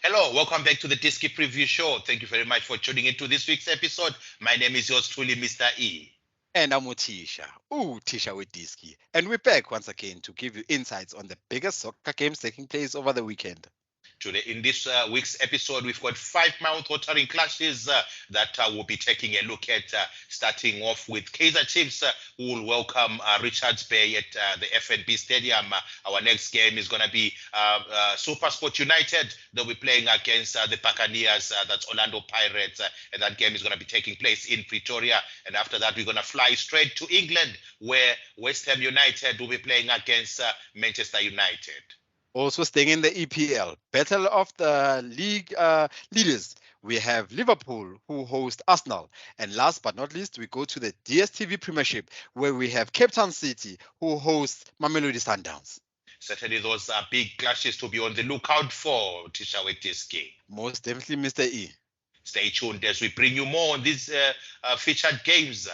Hello, welcome back to the Diski Preview Show. Thank you very much for tuning into this week's episode. My name is yours truly, Mr. E. And I'm Utisha. Utisha with Diski. And we're back once again to give you insights on the biggest soccer games taking place over the weekend. Today, in this week's episode, we've got five mouth-watering clashes that we'll be taking a look at, starting off with Kaizer Chiefs, who will welcome Richards Bay at the FNB Stadium. Our next game is going to be Supersports United. They'll be playing against the Buccaneers, that's Orlando Pirates, and that game is going to be taking place in Pretoria. And after that, we're going to fly straight to England, where West Ham United will be playing against Manchester United. Also staying in the EPL, battle of the league leaders. We have Liverpool, who host Arsenal. And last but not least, we go to the DStv Premiership, where we have Cape Town City, who host Mamelodi Sundowns. Certainly, those are big clashes to be on the lookout for, Tisha with Diski. Most definitely, Mr. E. Stay tuned as we bring you more on these featured games.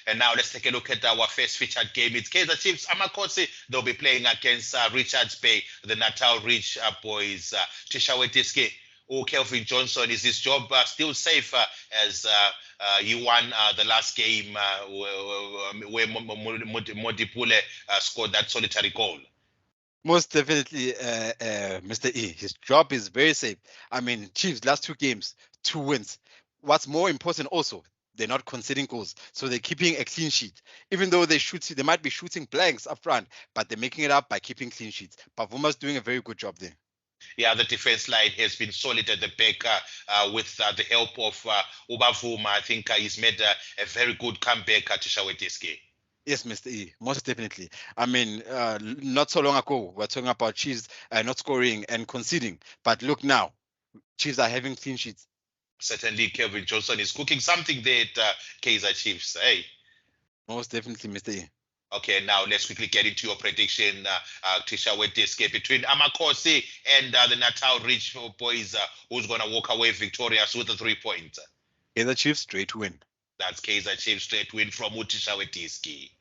And now let's take a look at our first featured game. It's Kaizer Chiefs Amakosi. They'll be playing against Richards Bay, the Natal Ridge boys. Tisha Wetiski, Kelvin Johnson, is his job still safe as he won the last game where Modipule scored that solitary goal? Most definitely, Mr. E. His job is very safe. I mean, Chiefs last two games, 2 wins. What's more important also, they're not conceding goals, so they're keeping a clean sheet. Even though they might be shooting blanks up front, but they're making it up by keeping clean sheets. Pavuma's doing a very good job there. Yeah, the defense line has been solid at the back with the help of Ubavuma. I think he's made a very good comeback at Shawetiski. Yes, Mr. E, most definitely. I mean, not so long ago, we were talking about Chiefs not scoring and conceding. But look now, Chiefs are having clean sheets. Certainly, Kelvin Johnson is cooking something there at Kaizer Chiefs. Hey, most definitely, Mr. E. Okay, now let's quickly get into your prediction, Tisha, with this game between Amakosi and the Natal Ridge boys. Who's going to walk away victorious with the 3 points? Kaizer Chiefs straight win. That's Kaizer Chiefs straight win from Utisha with Diski.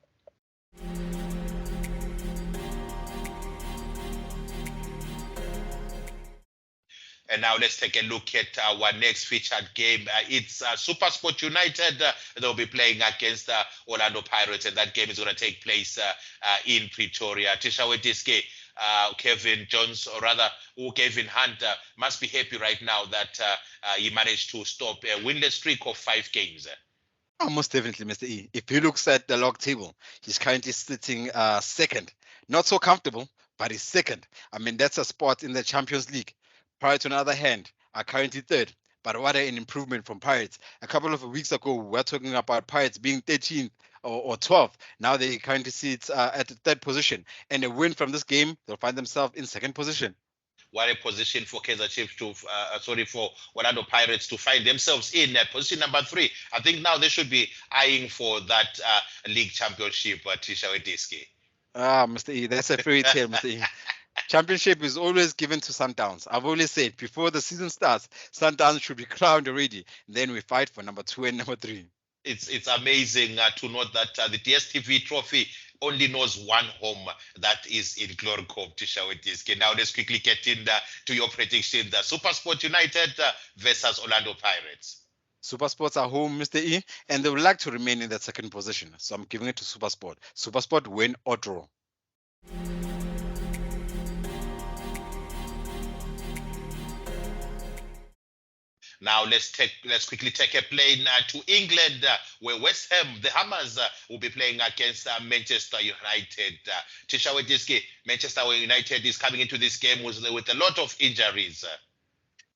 And now let's take a look at our next featured game. It's Supersports United. They'll be playing against Orlando Pirates, and that game is going to take place in Pretoria. Tisha Wetiske, Kevin Jones, or rather, Kevin Hunt, must be happy right now that he managed to stop a winless streak of 5 games. Most definitely, Mr. E. If he looks at the log table, he's currently sitting second. Not so comfortable, but he's second. I mean, that's a spot in the Champions League. Pirates, on the other hand, are currently third. But what an improvement from Pirates. A couple of weeks ago, we were talking about Pirates being 13th or 12th. Now they currently sit at the third position. And a win from this game, they'll find themselves in second position. What a position for Kaizer Chiefs for Orlando Pirates to find themselves in position number 3. I think now they should be eyeing for that league championship, Tisha Wetiski. Mr. E, that's a fairy tale, Mr. E. Championship is always given to Sundowns. I've always said before the season starts, Sundowns should be crowned already. Then we fight for number 2 and number 3. It's amazing to note that the DStv trophy only knows one home, that is in Glory Cove, Tisha Wetiski. Now let's quickly get in to your prediction. The Supersports United versus Orlando Pirates. Supersports are home, Mr. E, and they would like to remain in that second position. So I'm giving it to Supersport. Supersport win or draw. Now let's quickly take a plane to England, where West Ham, the Hammers, will be playing against Manchester United. Tisha Wetiski, Manchester United is coming into this game with a lot of injuries.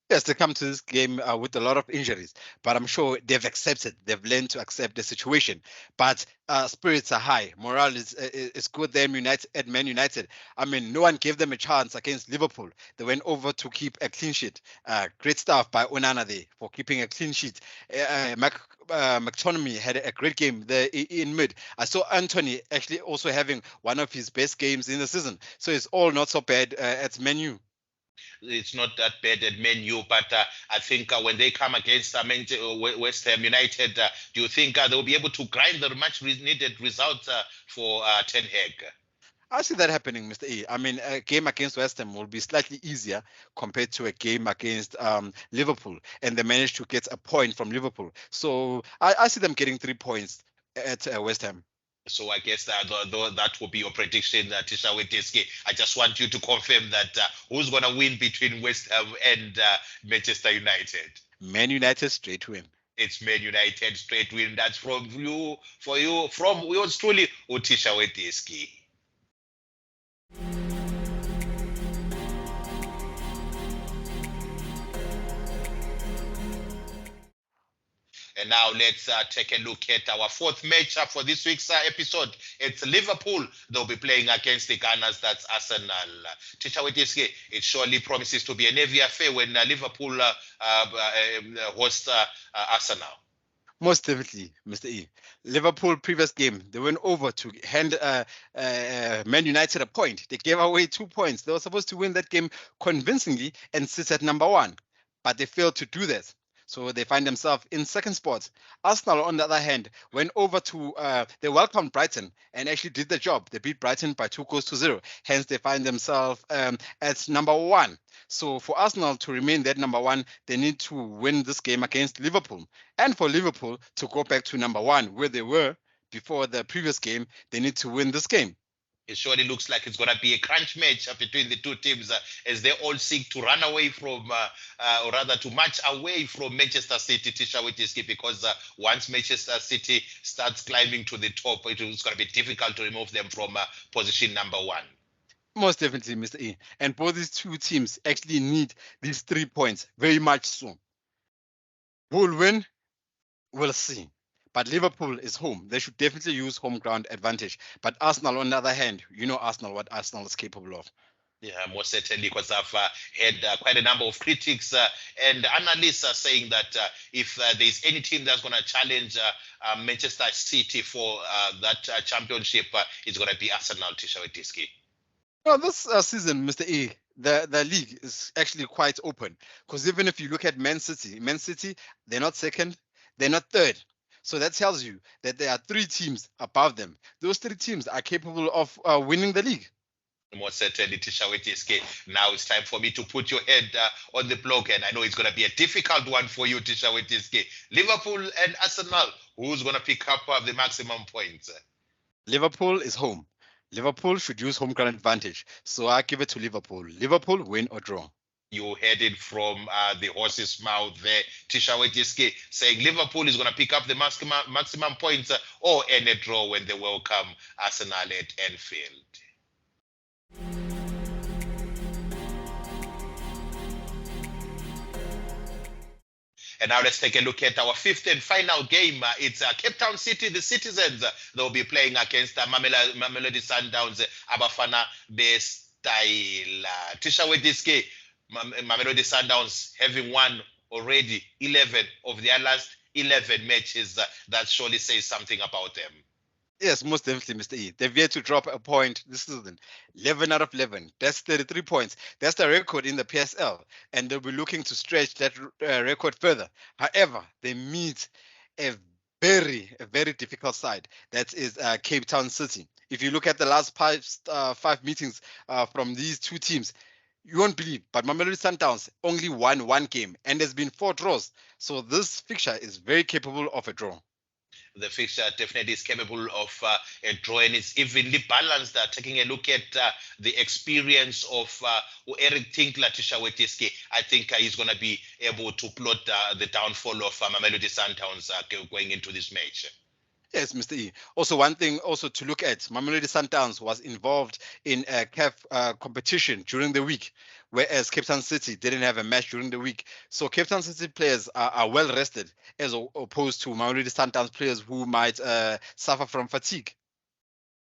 Yes, they come to this game with a lot of injuries, but I'm sure they've learned to accept the situation. But spirits are high. Morale is good there at Man United. I mean, no one gave them a chance against Liverpool. They went over to keep a clean sheet. Great stuff by Onana there for keeping a clean sheet. McTominay had a great game there in mid. I saw Anthony actually also having one of his best games in the season. So it's all not so bad at Man U. It's not that bad at Man U, but I think when they come against West Ham United, do you think they'll be able to grind the much needed results for Ten Hag? I see that happening, Mr. E. I mean, a game against West Ham will be slightly easier compared to a game against Liverpool, and they managed to get a point from Liverpool. So I see them getting 3 points at West Ham. So I guess that will be your prediction, Tisha Diski. I just want you to confirm that who's going to win between West Ham and Manchester United. Man United straight win. It's Man United straight win. That's from you, from yours truly, Utisha Diski. And now let's take a look at our fourth matchup for this week's episode. It's Liverpool. They'll be playing against the Gunners. That's Arsenal. Teacher Wetiski, it surely promises to be a heavy affair when Liverpool host Arsenal. Most definitely, Mr. E. Liverpool previous game, they went over to hand Man United a point. They gave away 2 points. They were supposed to win that game convincingly and sit at number 1, but they failed to do that. So they find themselves in second spot. Arsenal, on the other hand, went over to, they welcomed Brighton and actually did the job. They beat Brighton by 2-0. Hence, they find themselves at number 1. So for Arsenal to remain that number 1, they need to win this game against Liverpool. And for Liverpool to go back to number 1, where they were before the previous game, they need to win this game. It surely looks like it's going to be a crunch match between the two teams as they all seek to run away from, or rather to march away from Manchester City, Tisha Wetiski, because once Manchester City starts climbing to the top, it's going to be difficult to remove them from position number 1. Most definitely, Mr. E. And both these two teams actually need these 3 points very much so. Who will win? We'll see. But Liverpool is home. They should definitely use home ground advantage. But Arsenal, on the other hand, you know Arsenal, what Arsenal is capable of. Yeah, most certainly, because I've had quite a number of critics and analysts are saying that if there's any team that's going to challenge Manchester City for that championship, it's going to be Arsenal, Tisha Wetiski. Well, this season, Mr. E, the league is actually quite open. Because even if you look at Man City, they're not second, they're not third. So that tells you that there are 3 teams above them. Those 3 teams are capable of winning the league. Most certainly, Tisha Wetiski. Now it's time for me to put your head on the block, and I know it's going to be a difficult one for you, Tisha Wetiski. Liverpool and Arsenal, who's going to pick up the maximum points? Liverpool is home. Liverpool should use home ground advantage. So I give it to Liverpool. Liverpool, win or draw. You heard it from the horse's mouth there, Tisha Wetiski, saying Liverpool is going to pick up the maximum points or end a draw when they welcome Arsenal at Anfield. And now let's take a look at our fifth and final game. It's Cape Town City, the Citizens. They'll be playing against Mamelodi Sundowns, Abafana Bestyle. Tisha Wetiski, Mamelodi Sundowns having won already 11 of their last 11 matches. That surely says something about them. Yes, most definitely, Mr. E. They've yet to drop a point this season. 11 out of 11. That's 33 points. That's the record in the PSL. And they'll be looking to stretch that record further. However, they meet a very difficult side. That is Cape Town City. If you look at the last 5 meetings from these 2 teams, you won't believe, but Mamelodi Sundowns only won 1 game. And there's been 4 draws. So this fixture is very capable of a draw. The fixture definitely is capable of a draw, and it's evenly balanced. Taking a look at the experience of Eric Tinkler, Tisha Wetiski, I think he's going to be able to plot the downfall of Mamelodi Sundowns going into this match. Yes, Mr. E. Also, one thing also to look at, Mamelodi Sundowns was involved in a CAF competition during the week, whereas Cape Town City didn't have a match during the week. So Cape Town City players are well rested as opposed to Mamelodi Sundowns players who might suffer from fatigue.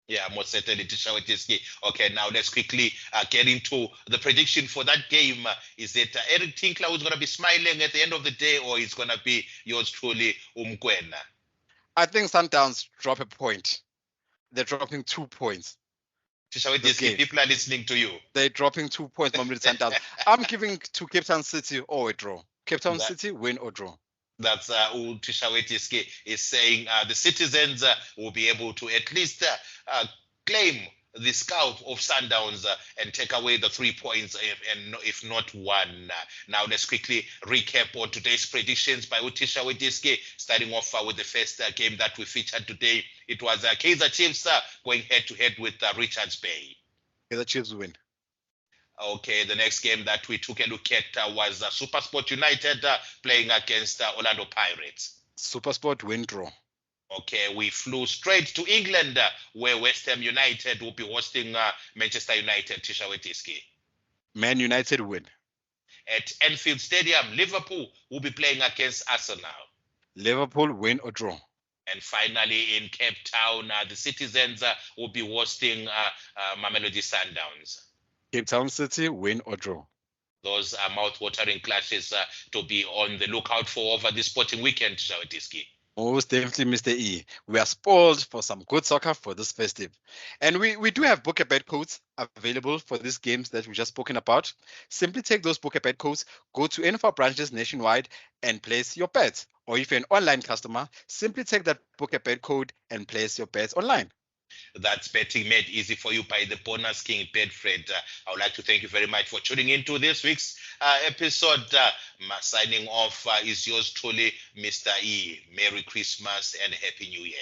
Yeah, most certainly, Tisha Wetiski. Okay, now let's quickly get into the prediction for that game. Is it Eric Tinkler who's going to be smiling at the end of the day, or is going to be yours truly, Umkwena? I think Sundowns drop a point. They're dropping 2 points. This game. People are listening to you. They're dropping 2 points, Mamelodi Sundowns. I'm giving to Cape Town City or a draw. Cape Town City, win or draw. That's Utisha Diski is saying the citizens will be able to at least claim the scalp of Sundowns and take away the 3 points, and if not one. Now let's quickly recap on today's predictions by Utisha Diski. Starting off with the first game that we featured today. It was Kaizer Chiefs going head-to-head with Richards Bay. Kaizer Chiefs win. Okay, the next game that we took a look at was Supersport United playing against Orlando Pirates. Supersport win draw. Okay, we flew straight to England where West Ham United will be hosting Manchester United. Tisha Diski. Man United win. At Anfield Stadium, Liverpool will be playing against Arsenal. Liverpool win or draw. And finally, in Cape Town, the citizens will be hosting Mamelodi Sundowns. Cape Town City, win or draw. Those are mouth-watering clashes to be on the lookout for over this sporting weekend, Diski. Most definitely, Mr. E. We are spoiled for some good soccer for this festive. And we do have book a bet codes available for these games that we just spoken about. Simply take those book a bet codes, go to any of our branches nationwide and place your bets. Or if you're an online customer, simply take that book a bet code and place your bets online. That's betting made easy for you by the Bonus King Betfred. I would like to thank you very much for tuning into this week's episode. Signing off is yours truly, Mr. E. Merry Christmas and Happy New Year.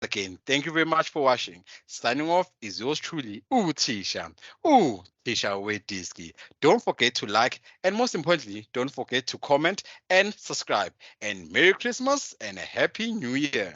Again, thank you very much for watching. Signing off is yours truly, Utisha. Utisha with Diski. Don't forget to like, and most importantly, don't forget to comment and subscribe. And Merry Christmas and a Happy New Year.